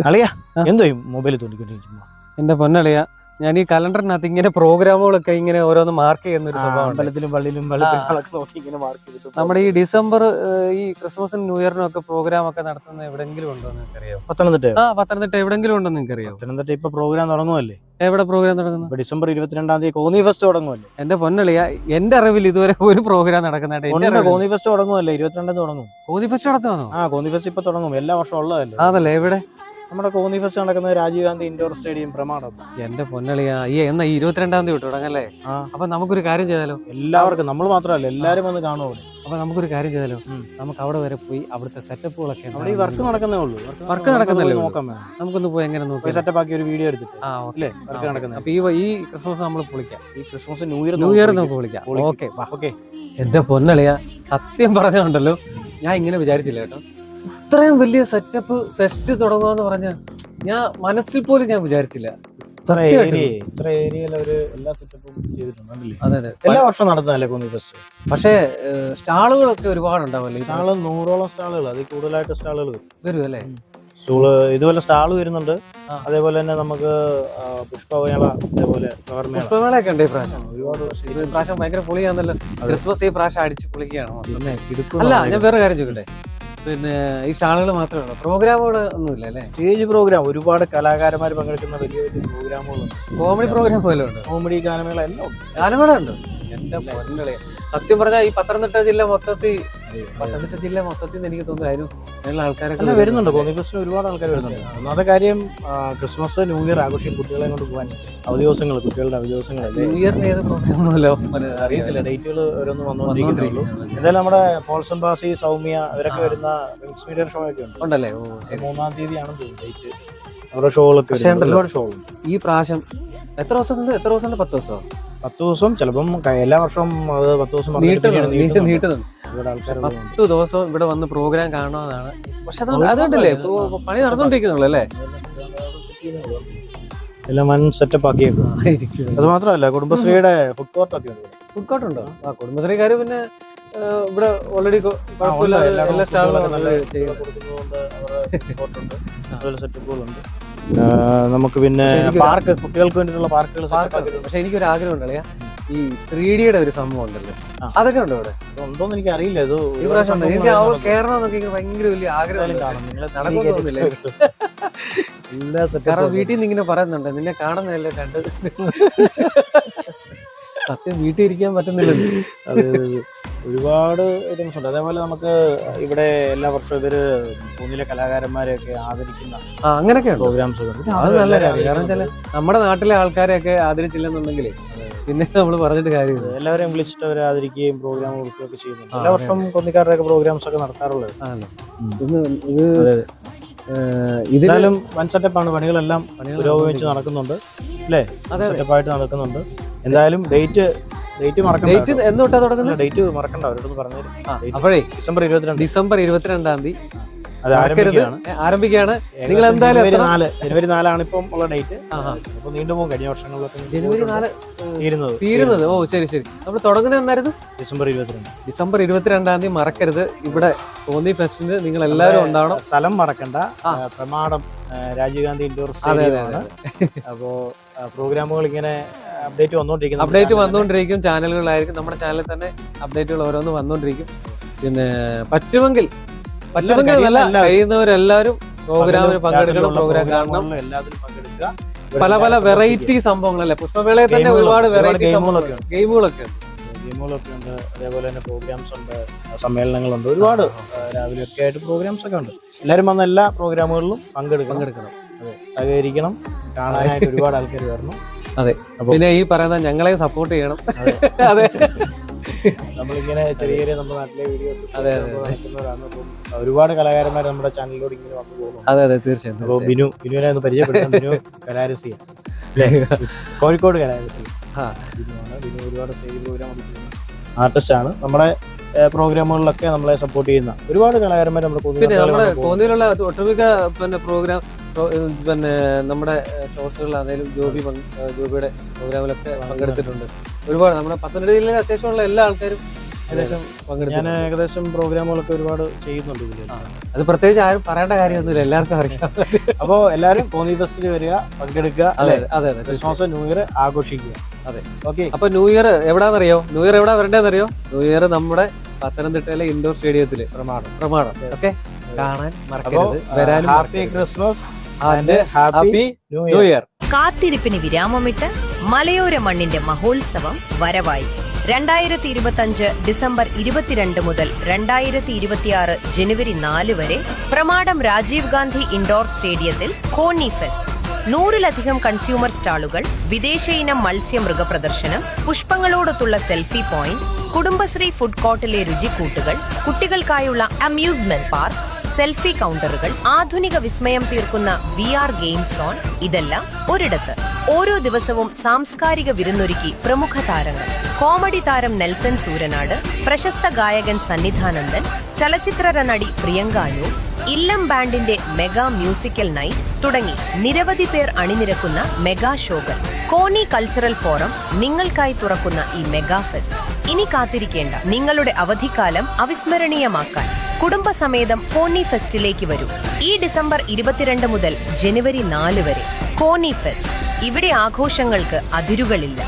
അളിയാ എന്തോ മൊബൈൽ തോണ്ടിക്കൊണ്ടിരിക്കുന്നു. എന്റെ പൊന്നളിയ, ഞാൻ ഈ കലണ്ടറിനകത്ത് ഇങ്ങനെ പ്രോഗ്രാമുകളൊക്കെ ഇങ്ങനെ ഓരോന്ന് മാർക്ക് ചെയ്യുന്ന ഒരു സ്വഭാവം അമ്പലത്തിലും പള്ളിയിലും നോക്കി ഇങ്ങനെ മാർക്ക് ചെയ്തിട്ട്. നമ്മുടെ ഈ ഡിസംബർ ഈ ക്രിസ്മസിനും ന്യൂ ഇയറിനും ഒക്കെ പ്രോഗ്രാം ഒക്കെ നടത്തുന്ന എവിടെങ്കിലും ഉണ്ടോ നിങ്ങൾക്ക് അറിയാം? പത്തനംതിട്ട എവിടെങ്കിലും ഉണ്ടോ നിങ്ങൾക്ക് അറിയാം? പത്തനംതിട്ട ഇപ്പൊ പ്രോഗ്രാം തുടങ്ങുമല്ലേ? എവിടെ പ്രോഗ്രാം തുടങ്ങുന്നു? ഇപ്പൊ ഡിസംബർ 22-ാം തീയതി കോന്നി ഫെസ്റ്റ് തുടങ്ങുമല്ലേ? എന്റെ പൊന്നളിയ, എന്റെ അറിവിൽ ഇതുവരെ ഒരു പ്രോഗ്രാം നടക്കുന്നതായിട്ട്. കോന്നി ഫെസ്റ്റ് തുടങ്ങുമല്ലേ? 22-ാം തുടങ്ങും. കോന്നി ഫെസ്റ്റ് നടത്തുവാണോ? കോന്നി ഫെസ്റ്റ് ഇപ്പൊ തുടങ്ങും. എല്ലാ വർഷവും ഉള്ളതല്ലേ? അതല്ലേ എവിടെ? നമ്മുടെ കോന്നി ഫെസ്റ്റ് നടക്കുന്നത് രാജീവ് ഗാന്ധി ഇൻഡോർ സ്റ്റേഡിയം പ്രമാണം. എന്റെ പൊന്നളിയ, എന്നാ 22-ാം തീയതി തുടങ്ങല്ലേ? അപ്പൊ നമുക്കൊരു കാര്യം ചെയ്താലോ? എല്ലാവർക്കും, നമ്മൾ മാത്രമല്ല എല്ലാരും വന്ന് കാണുമോ? അപ്പൊ നമുക്കൊരു കാര്യം ചെയ്താലോ? നമുക്ക് അവിടെ വരെ പോയി അവിടുത്തെ സെറ്റപ്പുകളൊക്കെ അവിടെ ഈ വർക്ക് നടക്കുന്നേ ഉള്ളൂ. വർക്ക് നടക്കുന്നല്ലേ? നോക്കാം, നമുക്കൊന്ന് പോയി എങ്ങനെ നോക്കാം, സെറ്റപ്പ് ആക്കി ഒരു വീഡിയോ എടുത്തിട്ട്. വർക്ക് നടക്കുന്നത്. അപ്പൊ ഈ ക്രിസ്മസ് നമ്മൾ പൊളിക്കാം. ഈ ക്രിസ്മസ് ന്യൂ ഇയർ നമുക്ക് പൊളിക്കാം. ഓക്കെ. എന്റെ പൊന്നളിയ, സത്യം പറഞ്ഞുണ്ടല്ലോ, ഞാൻ ഇങ്ങനെ വിചാരിച്ചില്ല കേട്ടോ. ഇത്രയും വലിയ സെറ്റപ്പ് ഫെസ്റ്റ് തുടങ്ങുക പറഞ്ഞ ഞാൻ മനസ്സിൽ പോലും ഞാൻ വിചാരിച്ചില്ല. ഇത്ര ഏരിയയിൽ അവര് എല്ലാ സെറ്റപ്പും ചെയ്തിട്ടുണ്ട്. അതെ, എല്ലാ വർഷവും നടത്തുന്നല്ലേ കോന്നി ഫെസ്റ്റ്. പക്ഷേ സ്റ്റാളുകളൊക്കെ ഒരുപാട് ഉണ്ടാവല്ലേ? സ്റ്റാള് 100ഓളം സ്റ്റാളുകൾ, അതിൽ കൂടുതലായിട്ട് സ്റ്റാളുകൾ വരും അല്ലേ? സ്റ്റൂള് ഇതുപോലെ സ്റ്റാള് വരുന്നുണ്ട്. അതേപോലെ തന്നെ നമുക്ക് പുഷ്പമേള, അതേപോലെ പുഷ്പമേളയൊക്കെ ഉണ്ട്. ഇപ്രാവശ്യം ഭയങ്കര പൊളിയാണല്ലോ. ക്രിസ്മസ് ഈ പ്രാവശ്യം അടിച്ച് പൊളിക്കുകയാണോ? അല്ല, ഞാൻ വേറെ കാര്യം ചോദിക്കട്ടെ, പിന്നെ ഈ സ്റ്റാളുകൾ മാത്രമേ ഉള്ളൂ, പ്രോഗ്രാമുകൾ ഒന്നുമില്ല അല്ലേ? സ്റ്റേജ് പ്രോഗ്രാം, ഒരുപാട് കലാകാരന്മാർ പങ്കെടുക്കുന്ന വലിയ വലിയ പ്രോഗ്രാമുകളുണ്ട്. കോമഡി പ്രോഗ്രാം പോലെ ഉണ്ട്. കോമഡി ഗാനമേള എല്ലാം ഉണ്ട്. ഗാനമേള ഉണ്ട്. എന്റെ പൊന്നളിയ, സത്യം പറഞ്ഞാൽ ഈ പത്തനംതിട്ട ജില്ല മൊത്തത്തിൽ എനിക്ക് തോന്നുന്നു അതിന് ആൾക്കാരൊക്കെ വരുന്നുണ്ട്. കോന്നി ഫെസ്റ്റിന് ഒരുപാട് ആൾക്കാർ വരുന്നുണ്ട്. ഒന്നാമത്തെ കാര്യം, ക്രിസ്മസ് ന്യൂ ഇയർ ആഘോഷിക്കും കുട്ടികളെ കൊണ്ട് പോകാൻ. അവധി ദിവസങ്ങൾ, കുട്ടികളുടെ അവധി ദിവസങ്ങളല്ലേ? ന്യൂ ഇയറിന് ഏത് പ്രോഗ്രാമല്ലോ അറിയത്തില്ല, ഡേറ്റുകൾ ഓരോന്ന് വന്നുകൊണ്ടിരിക്കുന്നുള്ളൂ. എന്തായാലും നമ്മുടെ പോൾസൺ ബാസി, സൗമ്യ അവരൊക്കെ വരുന്ന മിക്സ് മീഡിയ ഷോ ഒക്കെ ഉണ്ടല്ലേ? 3-ാം തീയതിയാണെന്ന് തോന്നുന്നു ഡേറ്റ്. അവരുടെ ഷോകളൊക്കെ ഒരുപാട് ഷോകളുണ്ട്. ഈ പ്രാവശ്യം എത്ര ദിവസം? 10 ദിവസം? 10 ദിവസം. ചിലപ്പം എല്ലാ വർഷവും അത് 10 ദിവസം നീട്ടുന്നുണ്ട്. 10 ദിവസം ഇവിടെ വന്ന് പ്രോഗ്രാം കാണുന്നതാണ്. പക്ഷെ അതുകൊണ്ടല്ലേ പണി നടന്നുകൊണ്ടിരിക്കുന്നുള്ളൂ അല്ലേ? എല്ലാം വൻ സെറ്റപ്പ് ആക്കിയേക്കും. അത് മാത്രമല്ല, കുടുംബശ്രീയുടെ ഫുഡ് കോർട്ട് ഒക്കെ ഉണ്ട്. ഫുഡ് കോർട്ട് ഉണ്ടോ? കുടുംബശ്രീക്കാര് പിന്നെ ഇവിടെ ഓൾറെഡി എല്ലാ സ്റ്റാളുകളും സെറ്റപ്പുകളുണ്ട്. നമുക്ക് പിന്നെ പാർക്ക്, കുട്ടികൾക്ക് വേണ്ടിയിട്ടുള്ള പാർക്കുകൾ. പക്ഷെ എനിക്കൊരു ആഗ്രഹം ഉണ്ടല്ലേ, ഈ 3Dയുടെ ഒരു സംഭവം ഉണ്ടല്ലോ, അതൊക്കെ ഉണ്ടോ ഇവിടെ? ഉണ്ടോന്ന് എനിക്ക് അറിയില്ല. ഇത് ഈ പ്രാവശ്യം എനിക്ക് കേരളം എന്നൊക്കെ ഭയങ്കര വലിയ ആഗ്രഹം. കാരണം വീട്ടിൽ നിന്ന് ഇങ്ങനെ പറയുന്നുണ്ട്, നിന്നെ കാണുന്നതല്ലേ കണ്ടത്. സത്യം വീട്ടിൽ ഇരിക്കാൻ പറ്റുന്നില്ലല്ലോ. ഒരുപാട് ഐറ്റംസ് ഉണ്ട്. അതേപോലെ നമുക്ക് ഇവിടെ എല്ലാ വർഷവും ഇവര് കോന്നിയിലെ കലാകാരന്മാരെയൊക്കെ ആദരിക്കുന്ന അങ്ങനെയൊക്കെ പ്രോഗ്രാംസ്. അത് നല്ല കാര്യം. കാരണം വെച്ചാൽ നമ്മുടെ നാട്ടിലെ ആൾക്കാരെയൊക്കെ ആദരിച്ചില്ലെന്നുണ്ടെങ്കിൽ പിന്നെ നമ്മൾ പറഞ്ഞിട്ട് കാര്യമില്ല. എല്ലാവരെയും വിളിച്ചിട്ട് അവരെ ആദരിക്കുകയും പ്രോഗ്രാം കൊടുക്കുകയൊക്കെ ചെയ്യുന്നുണ്ട്. എല്ലാ വർഷവും കോന്നിക്കാരുടെ ഒക്കെ പ്രോഗ്രാംസ് ഒക്കെ നടത്താറുള്ളത്. ഇതിനാലും വൻ സെറ്റപ്പാണ്. പണികളെല്ലാം പുരോഗമിച്ച് നടക്കുന്നുണ്ട് അല്ലേ? സെറ്റപ്പായിട്ട് നടക്കുന്നുണ്ട്. എന്തായാലും ഡേറ്റ് മറക്കണ്ട. എന്നോട്ടാ തുടങ്ങുന്നത്? ഡേറ്റ് മറക്കണ്ട, അവരോട് പറഞ്ഞു. അപ്പോഴേ ഡിസംബർ 22-ാം തീയതി ആരംഭിക്കുകയാണ്. നിങ്ങൾ എന്തായാലും ജനുവരി 4 ഇപ്പം ഉള്ള ഡേറ്റ്. അപ്പൊ നീണ്ടുപോകും. കഴിഞ്ഞ വർഷങ്ങളിലൊക്കെ ജനുവരി 4 തീരുന്നത്. ഓ ശരി. നമ്മൾ തുടങ്ങുന്നത് എന്നായിരുന്നു? ഡിസംബർ 22-ാം തീയതി. മറക്കരുത്, ഇവിടെ കോന്നി ഫെസ്റ്റിന് നിങ്ങൾ എല്ലാവരും ഉണ്ടാവണം. സ്ഥലം മറക്കണ്ട. പ്രമാണം രാജീവ് ഗാന്ധി ഇൻഡോർ സ്റ്റേഡിയമാണ്. അപ്പോ പ്രോഗ്രാമുകൾ ഇങ്ങനെ അപ്ഡേറ്റ് വന്നുകൊണ്ടിരിക്കും. ചാനലുകളായിരിക്കും. നമ്മുടെ ചാനലിൽ തന്നെ അപ്ഡേറ്റുകൾ ഓരോന്ന് വന്നുകൊണ്ടിരിക്കും. പിന്നെ പറ്റുമെങ്കിൽ കഴിയുന്നവരെല്ലാവരും പ്രോഗ്രാമിന് പങ്കെടുക്കണം, പ്രോഗ്രാം കാണണം. പല വെറൈറ്റി സംഭവങ്ങളല്ലേ? പുഷ്പമേളയിൽ തന്നെ ഒരുപാട് വെറൈറ്റി ഗെയിമുകളൊക്കെ ഉണ്ട്. അതേപോലെ തന്നെ പ്രോഗ്രാംസ് ഉണ്ട്, സമ്മേളനങ്ങളുണ്ട്. ഒരുപാട് രാവിലെ ഒക്കെ ആയിട്ട് പ്രോഗ്രാംസ് ഒക്കെ ഉണ്ട്. എല്ലാവരും വന്ന എല്ലാ പ്രോഗ്രാമുകളിലും പങ്കെടുക്കണം. സഹകരിക്കണം. കാണാനായിട്ട് ഒരുപാട് ആൾക്കാർ വരണം. അതെ. പിന്നെ ഈ പറയുന്ന ഞങ്ങളെ സപ്പോർട്ട് ചെയ്യണം. അതെ, നമ്മളിങ്ങനെ ചെറിയ നമ്മുടെ നാട്ടിലെ വീഡിയോസ് ഒരുപാട് കലാകാരന്മാർ നമ്മുടെ ചാനലിലൂടെ ഇങ്ങനെ വന്നു പോകുന്നു. അതെ തീർച്ചയായും. ബിനുവിനെ ഒന്ന് പരിചയപ്പെടുത്താം. ബിനു കലാരസി അല്ലേ? കോഴിക്കോട് കലാരസി. ബിനു ഒരുപാട് സ്റ്റേജ് പ്രോഗ്രാം ആർട്ടിസ്റ്റാണ്. നമ്മുടെ പ്രോഗ്രാമുകളിലൊക്കെ നമ്മളെ സപ്പോർട്ട് ചെയ്യുന്ന ഒരുപാട് കലാകാരന്മാർ നമ്മുടെ കോന്നിയിലുള്ള ഒട്ടുമിക്ക പ്രോഗ്രാം നമ്മുടെ ഷോർട്സുകളിലാണെങ്കിലും ജോബിയുടെ പ്രോഗ്രാമിലൊക്കെ പങ്കെടുത്തിട്ടുണ്ട്. ഒരുപാട് നമ്മുടെ പത്തനംതിട്ട ജില്ലയിലെ അത്യാവശ്യമുള്ള എല്ലാ ആൾക്കാരും ഏകദേശം ഞാൻ ഏകദേശം പ്രോഗ്രാമുകളൊക്കെ ഒരുപാട് ചെയ്യുന്നുണ്ട് ഇതിൽ. അത് പ്രത്യേകിച്ച് ആരും പറയേണ്ട കാര്യമൊന്നുമില്ല, എല്ലാവർക്കും അറിയാം. അപ്പോൾ എല്ലാവരും കോന്നി ഫെസ്റ്റിൽ വരിക, പങ്കെടുക്കുക. അതെ അതെ, ക്രിസ്മസ് ന്യൂ ഇയർ ആഘോഷിക്കുക. അതെ, ഓക്കെ. അപ്പൊ ന്യൂ ഇയർ എവിടാന്നറിയോ? ന്യൂ ഇയർ എവിടാ വരേണ്ടതെന്നറിയോ? ന്യൂ ഇയർ നമ്മുടെ പത്തനംതിട്ടയിലെ ഇൻഡോർ സ്റ്റേഡിയത്തില് പ്രമാണം. ഓക്കെ, കാണാൻ മറക്കരുത്. വരാനും happy Christmas and happy new year. കാത്തിരിപ്പിന് വിരാമമിട്ട് മലയോര മണ്ണിന്റെ മഹോത്സവം വരവായി. 2025 ഡിസംബർ 22 മുതൽ 2026 ജനുവരി 4 വരെ പ്രമാടം രാജീവ് ഗാന്ധി ഇൻഡോർ സ്റ്റേഡിയത്തിൽ കോന്നി ഫെസ്റ്റ്. 100-ലധികം കൺസ്യൂമർ സ്റ്റാളുകൾ, വിദേശ ഇനം മത്സ്യമൃഗ പ്രദർശനം, പുഷ്പങ്ങളോടൊത്തുള്ള സെൽഫി പോയിന്റ്, കുടുംബശ്രീ ഫുഡ് കോർട്ടിലെ രുചിക്കൂട്ടുകൾ, കുട്ടികൾക്കായുള്ള അമ്യൂസ്മെന്റ് പാർക്ക്, സെൽഫി കൗണ്ടറുകൾ, ആധുനിക വിസ്മയം തീർക്കുന്ന VR ഗെയിം സോൺ, ഇതെല്ലാം ഒരിടത്ത്. ഓരോ ദിവസവും സാംസ്കാരിക വിരുന്നൊരുക്കി പ്രമുഖ താരങ്ങൾ. കോമഡി താരം നെൽസൺ സൂരനാട്, പ്രശസ്ത ഗായകൻ സന്നിധാനന്ദൻ, ചലച്ചിത്ര നടി പ്രിയങ്കാനു, ഇല്ലം ബാൻഡിന്റെ മെഗാ മ്യൂസിക്കൽ നൈറ്റ് തുടങ്ങി നിരവധി പേർ അണിനിരക്കുന്ന മെഗാ ഷോകൾ. കോന്നി കൾച്ചറൽ ഫോറം നിങ്ങൾക്കായി തുറക്കുന്ന ഈ മെഗാ ഫെസ്റ്റ്. ഇനി കാത്തിരിക്കേണ്ട, നിങ്ങളുടെ അവധിക്കാലം അവിസ്മരണീയമാക്കാൻ കുടുംബസമേതം കോന്നി ഫെസ്റ്റിലേക്ക് വരൂ. ഈ ഡിസംബർ 22 മുതൽ ജനുവരി 4 വരെ കോന്നി ഫെസ്റ്റ്. ഇവിടെ ആഘോഷങ്ങൾക്ക് അതിരുകളില്ല.